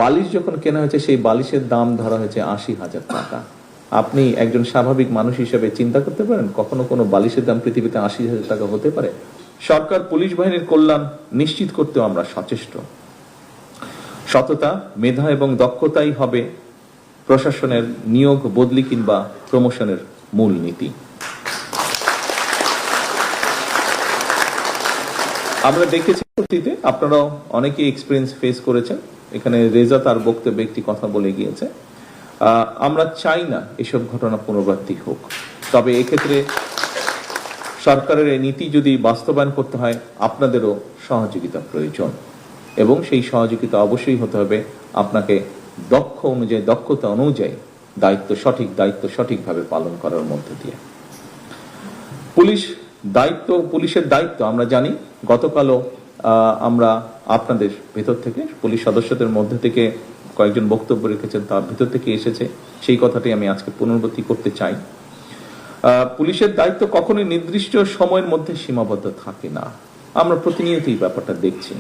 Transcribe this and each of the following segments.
বালিশ যখন কেনা হয়েছে সেই বালিশের দাম ধরা হয়েছে ৮০,০০০ টাকা। আপনি একজন স্বাভাবিক মানুষ হিসেবে চিন্তা করতে পারেন কখনো কোনো বালিশের দাম পৃথিবীতে ৮০,০০০ টাকা হতে পারে? সরকার পুলিশ বাহিনীর কল্যাণ নিশ্চিত করতেও আমরা সচেষ্ট। সততা, মেধা এবং দক্ষতাই হবে প্রশাসনের নিয়োগ, বদলি কিংবা প্রমোশনের মূল নীতি। আমরা দেখেছি অতীতে, আপনারাও অনেকেই এক্সপিরিয়েন্স ফেস করেছেন। এখানে রেজা তার বক্তব্যে একটি কথা বলে গিয়েছে, আমরা চাই না এসব ঘটনা পুনরাবৃত্তি হোক, তবে এক্ষেত্রে সরকারের এই নীতি যদি বাস্তবায়ন করতে হয় আপনাদেরও সহযোগিতা প্রয়োজন, এবং সেই সহযোগিতা অবশ্যই হতে হবে আপনাকে দক্ষতা অনুযায়ী দায়িত্ব সঠিকভাবে পালন করার মধ্য দিয়ে। পুলিশের দায়িত্ব আমরা জানি। গতকালও আমরা আপনাদের ভেতর থেকে, পুলিশ সদস্যদের মধ্যে থেকে কয়েকজন বক্তব্য রেখেছেন, তার ভিতর থেকে এসেছে, সেই কথাটি আমি আজকে পুনরাবৃত্তি করতে চাই। পুলিশের দায়িত্ব কখনোই নির্দিষ্ট সময়ের মধ্যে সীমাবদ্ধ থাকে না। আমরা প্রতিনিয়তই ব্যাপারটা দেখছি।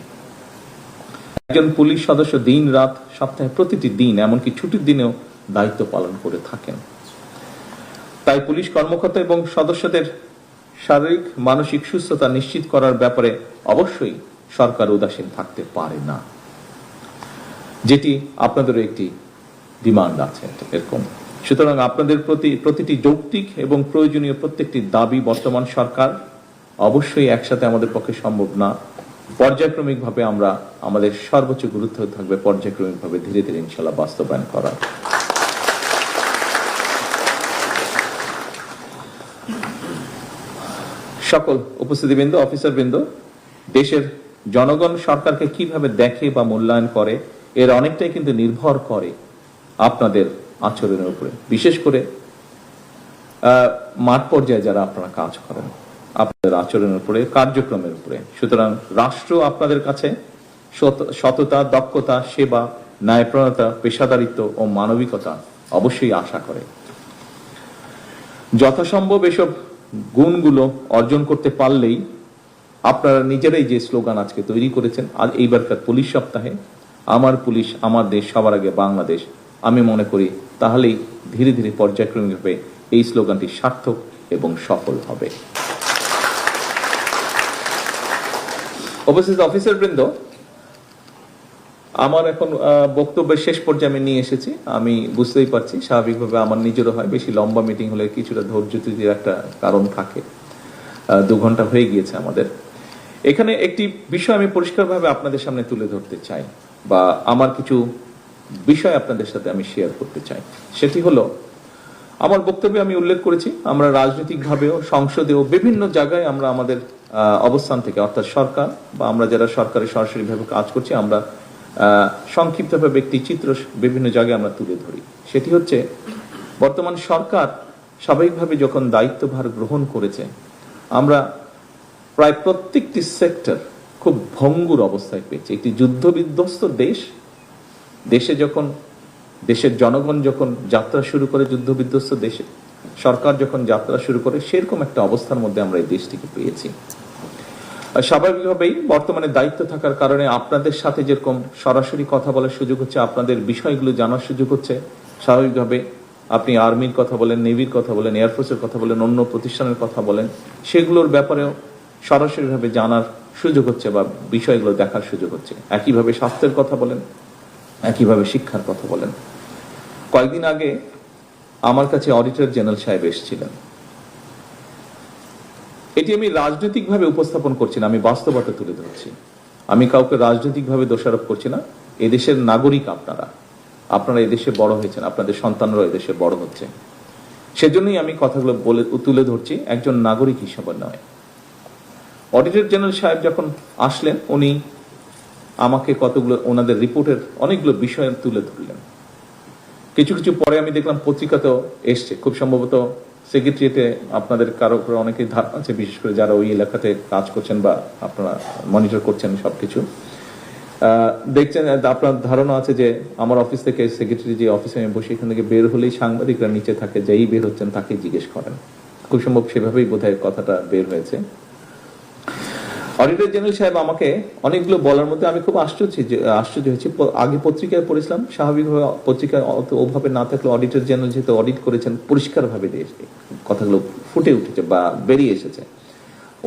একজন পুলিশ সদস্য দিন রাত, সপ্তাহে প্রতিটি দিন, এমনকি ছুটির দিনেও দায়িত্ব পালন করে থাকেন। তাই পুলিশ কর্মকর্তা এবং সদস্যদের শারীরিক মানসিক সুস্থতা নিশ্চিত করার ব্যাপারে অবশ্যই সরকার উদাসীন থাকতে পারে না, যেটি আপনাদেরও একটি ডিমান্ড আছে এরকম। সুতরাং আপনাদের প্রতিটি যৌক্তিক এবং প্রয়োজনীয় প্রত্যেকটি দাবি বর্তমান সরকার অবশ্যই একসাথে আমাদের পক্ষে সম্ভব না। পর্যায়ক্রমিকভাবে আমরা আমাদের সর্বোচ্চ গুরুত্ব থাকবে পর্যায়ক্রমিকভাবে ধীরে ধীরে ইনশাআল্লাহ বাস্তবায়ন করা। সকল উপস্থিতিবৃন্দ, অফিসারবৃন্দ, দেশের জনগণ সরকারকে কিভাবে দেখে বা মূল্যায়ন করে এর অনেকটাই কিন্তু নির্ভর করে আপনাদের আচরণের উপরে, বিশেষ করে মাঠ পর্যায়ে যারা আপনারা কাজ করেন, আপনাদের আচরণের উপরে, কার্যক্রমের উপরে। সুতরাং রাষ্ট্র আপনাদের কাছে সততা, দক্ষতা, সেবা, ন্যায়পরায়ণতা, পেশাদারিত্ব ও মানবিকতা অবশ্যই আশা করে। যথাসম্ভব এসব গুণগুলো অর্জন করতে পারলেই আপনারা নিজেরাই যে স্লোগান আজকে তৈরি করেছেন আর এইবারকার পুলিশ সপ্তাহে, আমার পুলিশ আমার দেশ, সবার আগে বাংলাদেশ, আমি মনে করি তাহলেই ধীরে ধীরে পর্যায়ক্রমিকভাবে এই স্লোগানটি সার্থক এবং সফল হবে। উপস্থিত অফিসারবৃন্দ, আমার এখন বক্তব্যের শেষ পর্যায়ে আমি নিয়ে এসেছি। আমি বুঝতেই পারছি স্বাভাবিকভাবে আমার নিজেরও হয়, বেশি লম্বা মিটিং হলে কিছুটা ধৈর্যচ্যুতির একটা কারণ থাকে। 2 ঘন্টা হয়ে গিয়েছে আমাদের। এখানে একটি বিষয় আমি পরিষ্কারভাবে আপনাদের সামনে তুলে ধরতে চাই, বা আমার কিছু বিষয় আপনাদের সাথে আমি শেয়ার করতে চাই। সেটি হলো, আমার বক্তব্যে আমি উল্লেখ করেছি আমরা রাজনৈতিকভাবেও, সংসদেও, বিভিন্ন জায়গায় আমরা আমাদের অবস্থান থেকে, অর্থাৎ সরকার বা আমরা যারা সরকারের সরাসরিভাবে কাজ করছি, আমরা সংক্ষিপ্তভাবে একটি চিত্র বিভিন্ন জায়গায় আমরা তুলে ধরি। সেটি হচ্ছে, বর্তমান সরকার স্বাভাবিকভাবে যখন দায়িত্বভার গ্রহণ করেছে, আমরা প্রায় প্রত্যেকটি সেক্টর খুব ভঙ্গুর অবস্থায় পেয়েছি। একটি যুদ্ধবিধ্বস্ত দেশে যখন দেশের জনগণ যখন যাত্রা শুরু করে, যুদ্ধবিধ্বস্ত দেশে সরকার যখন যাত্রা শুরু করে, সেরকম একটা অবস্থার মধ্যে আমরা এই দেশটিকে পেয়েছি। স্বাভাবিকভাবেই বর্তমানে দায়িত্ব থাকার কারণে আপনাদের সাথে যেরকম সরাসরি কথা বলার সুযোগ হচ্ছে, আপনাদের বিষয়গুলো জানার সুযোগ হচ্ছে। স্বাভাবিকভাবে আপনি আর্মির কথা বলেন, নেভির কথা বলেন, এয়ারফোর্সের কথা বলেন, অন্য প্রতিষ্ঠানের কথা বলেন, সেগুলোর ব্যাপারেও সরাসরিভাবে জানার সুযোগ হচ্ছে বা বিষয়গুলো দেখার সুযোগ হচ্ছে। একইভাবে স্বাস্থ্যের কথা বলেন, একইভাবে শিক্ষার কথা বলেন। কয়েকদিন আগে আমার কাছে অডিটর জেনারেল সাহেব এসেছিলেন। এটি আমি রাজনৈতিকভাবে উপস্থাপন করছি না, আমি বাস্তবতা তুলে ধরছি। আমি কাউকে রাজনৈতিকভাবে দোষারোপ করছি না। এদেশের নাগরিক আপনারা এদেশে বড় হয়েছেন, আপনাদের সন্তানরা এদেশে বড় হচ্ছে, সেজন্যই আমি কথাগুলো তুলে ধরছি, একজন নাগরিক হিসেবে নয়। অডিটর জেনারেল সাহেব যখন আসলেন, উনি আমাকে কতগুলো ওনাদের রিপোর্টের অনেকগুলো বিষয় তুলে ধরলেন। কিছু পরে আমি দেখলাম পত্রিকাতেও এসছে, খুব সম্ভবত সেক্রেটারিয়েটে আপনাদের কারো উপরে অনেকেই ধারণা আছে, বিশেষ করে যারা ওই এলাকাতে কাজ করছেন বা আপনারা মনিটর করছেন সবকিছু দেখছেন। আপনার ধারণা আছে যে আমার অফিস থেকে সেক্রেটারি যে অফিসে আমি বসে, এখান থেকে বের হলেই সাংবাদিকরা নিচে থাকে, যেই বের হচ্ছেন তাকে জিজ্ঞেস করেন। খুব সম্ভব সেভাবেই বোধহয় কথাটা বের হয়েছে। অডিটর জেনারেল সাহেব আমাকে অনেকগুলো বলার মধ্যে আমি খুব আশ্চর্য হয়েছি। আগে পত্রিকায় পড়েছিলাম, স্বাভাবিকভাবে পত্রিকায় অত ওভাবে না থাকলে অডিটর জেনারেল যেহেতু অডিট করেছেন পরিষ্কারভাবে কথাগুলো ফুটে উঠেছে বা বেরিয়ে এসেছে,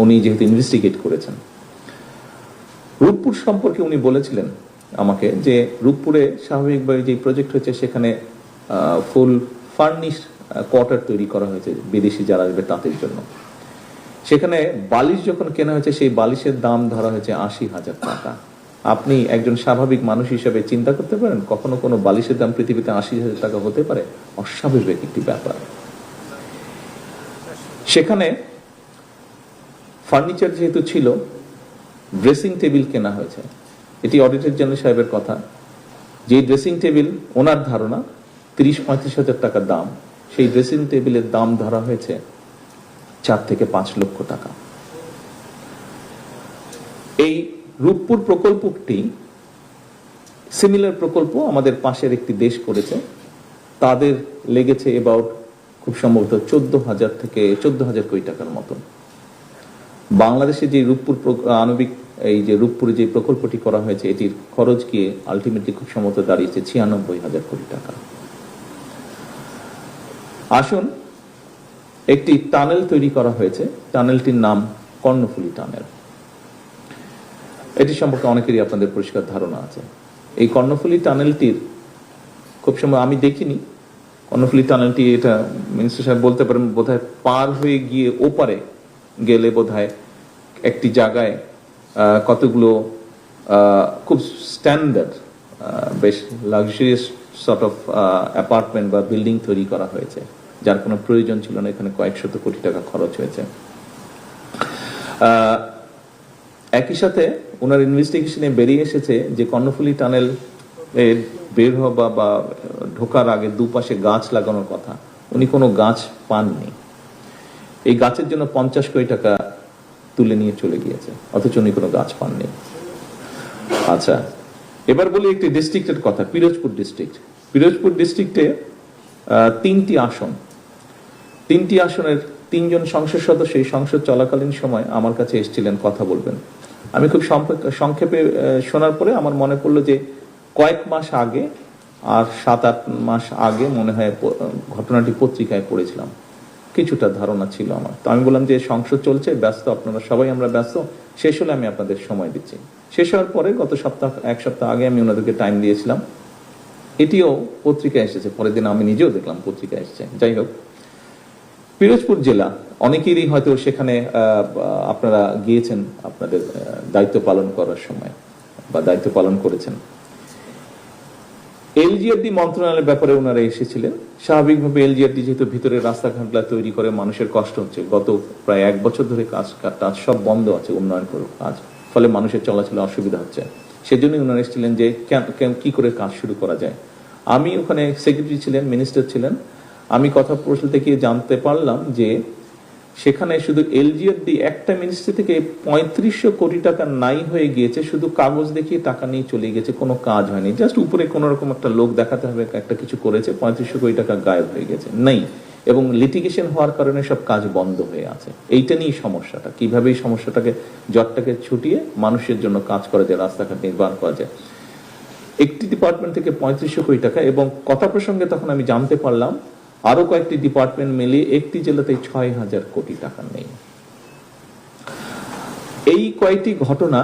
উনি যেহেতু ইনভেস্টিগেট করেছেন। রূপপুর সম্পর্কে উনি বলেছিলেন আমাকে যে রূপপুরে স্বাভাবিকভাবে যে প্রজেক্ট হয়েছে সেখানে ফুল ফার্নিশ কোয়ার্টার তৈরি করা হয়েছে বিদেশি যারা আসবে তাদের জন্য। সেখানে বালিশ যখন কেনা হয়েছে সেই বালিশের দাম ধরা হয়েছে ৮০,০০০ টাকা। আপনি একজন স্বাভাবিক মানুষ হিসেবে চিন্তা করতে পারেন কখনো কোনো বালিশের দাম পৃথিবীতে ৮০,০০০ টাকা হতে পারে? অস্বাভাবিক একটি ব্যাপার। সেখানে ফার্নিচার যেহেতু ছিল, ড্রেসিং টেবিল কেনা হয়েছে। এটি অডিটর জেনারেল সাহেবের কথা, যে ড্রেসিং টেবিল ওনার ধারণা ৩০-৩৫,০০০ টাকা দাম, সেই ড্রেসিং টেবিলের দাম ধরা হয়েছে ৪ থেকে ৫ লক্ষ টাকা। এই রূপপুর প্রকল্পটি সিমিলার প্রকল্প আমাদের পাশের একটি দেশ করেছে, তাদের লেগেছে এবাউট খুব সম্ভবত ১৪,০০০ থেকে ১৪,০০০ কোটি টাকার মতো। বাংলাদেশে যে রূপপুর আণবিক এই যে রূপপুরে যে প্রকল্পটি করা হয়েছে এটির খরচ গিয়ে আলটিমেটলি খুব সম্ভবত দাঁড়িয়েছে ৯৬,০০০ কোটি টাকা। আসুন, একটি টানেল তৈরি করা হয়েছে, টানেলটির নাম কর্ণফুলী টানেল। এটি সম্পর্কে অনেকেরই আপনাদের পরিষ্কার ধারণা আছে। এই কর্ণফুলী টানেলটির খুব সময় আমি দেখিনি। কর্ণফুলী টানেলটি, এটা মিনিস্টার সাহেব বলতে পারেন, বোধহয় পার হয়ে গিয়ে ওপারে গেলে বোধহয় একটি জায়গায় কতগুলো খুব স্ট্যান্ডার্ড বেশ লাক্সারিয়াস সর্ট অফ অ্যাপার্টমেন্ট বা বিল্ডিং তৈরি করা হয়েছে, যার কোনো প্রয়োজন ছিল না। এখানে কয়েক শত কোটি টাকা খরচ হয়েছে। একই সাথে ওনার ইনভেস্টিগেশনে বেরিয়ে এসেছে যে কর্ণফুলী টানেল বের হওয়া বা ঢোকার আগে দুপাশে গাছ লাগানোর কথা, উনি কোনো গাছ পাননি। এই গাছের জন্য ৫০ কোটি টাকা তুলে নিয়ে চলে গিয়েছে, অথচ উনি কোনো গাছ পাননি। আচ্ছা, এবার বলি একটি ডিস্ট্রিক্টের কথা, পিরোজপুর ডিস্ট্রিক্ট। পিরোজপুর ডিস্ট্রিক্টে ৩টি আসন, ৩টি আসনের ৩ জন সংসদ সদস্য এই সংসদ চলাকালীন সময় আমার কাছে এসেছিলেন কথা বলবেন। আমি খুব সংক্ষেপে শোনার পরে আমার মনে পড়লো যে কয়েক মাস আগে আর ৭-৮ মাস আগে মনে হয় ঘটনাটি পত্রিকায় পড়েছিলাম, কিছুটা ধারণা ছিল আমার। তো আমি বললাম যে সংসদ চলছে, ব্যস্ত, আপনারা সবাই আমরা ব্যস্ত, শেষ হলে আমি আপনাদের সময় দিচ্ছি। শেষ হওয়ার পরে গত এক সপ্তাহ আগে আমি ওনাদেরকে টাইম দিয়েছিলাম, এটিও পত্রিকায় এসেছে। পরের দিন আমি নিজেও দেখলাম পত্রিকায় এসেছে। যাই হোক, পিরোজপুর জেলা, অনেকেরই হয়তো সেখানে আপনারা গিয়েছেন আপনাদের দায়িত্ব পালন করার সময় বা দায়িত্ব পালন করেছেন। এলজিআরডি মন্ত্রণালয়ের ব্যাপারে ওনারা এসেছিলেন। স্বাভাবিকভাবে এলজিআরডি যেহেতু ভিতরে রাস্তাঘাটগুলো তৈরি করে মানুষের কষ্ট হচ্ছে, গত প্রায় ১ বছর ধরে কাজ সব বন্ধ আছে, উন্নয়ন কাজ, ফলে মানুষের চলাচলে অসুবিধা হচ্ছে। সেজন্যই ওনারা এসেছিলেন যে কি করে কাজ শুরু করা যায়। আমি ওখানে সেক্রেটারি ছিলেন, মিনিস্টার ছিলেন। আমি কথা প্রশ্নতে গিয়ে জানতে পারলাম যে সেখানে শুধু এলজিআরডি একটা মিনিস্ট্রি থেকে ৩৫০০ কোটি টাকা নাই হয়ে গিয়েছে, শুধু কাগজ দেখিয়ে টাকা নিয়ে চলে গেছে, কোনো কাজ হয়নি। জাস্ট উপরে কোন রকম একটা লোক দেখাতে হবে একটা কিছু করেছে, ৩৫০০ কোটি টাকা গায়েব হয়ে গেছে, নেই। এবং লিটিগেশন হওয়ার কারণে সব কাজ বন্ধ হয়ে আছে। এইটা নিয়ে সমস্যাটা, কিভাবে এই সমস্যাটাকে জটটাকে ছুটিয়ে মানুষের জন্য কাজ করা যায়, রাস্তাঘাট নির্মাণ করা যায়। একটি ডিপার্টমেন্ট থেকে ৩৫০০ কোটি টাকা, এবং কথা প্রসঙ্গে তখন আমি জানতে পারলাম আরো কয়েকটি ডিপার্টমেন্ট মিলিয়ে একটি জেলাতে ৬,০০০ কোটি টাকা নেই। এই কয়েকটি ঘটনা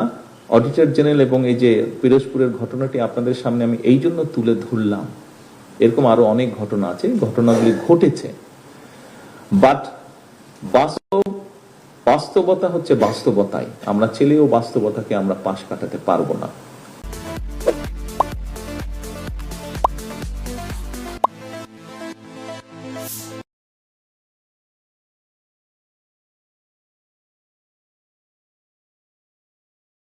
অডিটর জেনারেল এবং এই যে পিরোজপুরের ঘটনাটি আপনাদের সামনে আমি এই জন্য তুলে ধরলাম। এরকম আরো অনেক ঘটনা আছে, ঘটনাগুলি ঘটেছে, বাট বাস্তবতা হচ্ছে বাস্তবতাই। আমরা ছেলেও বাস্তবতাকে আমরা পাশ কাটাতে পারবো না।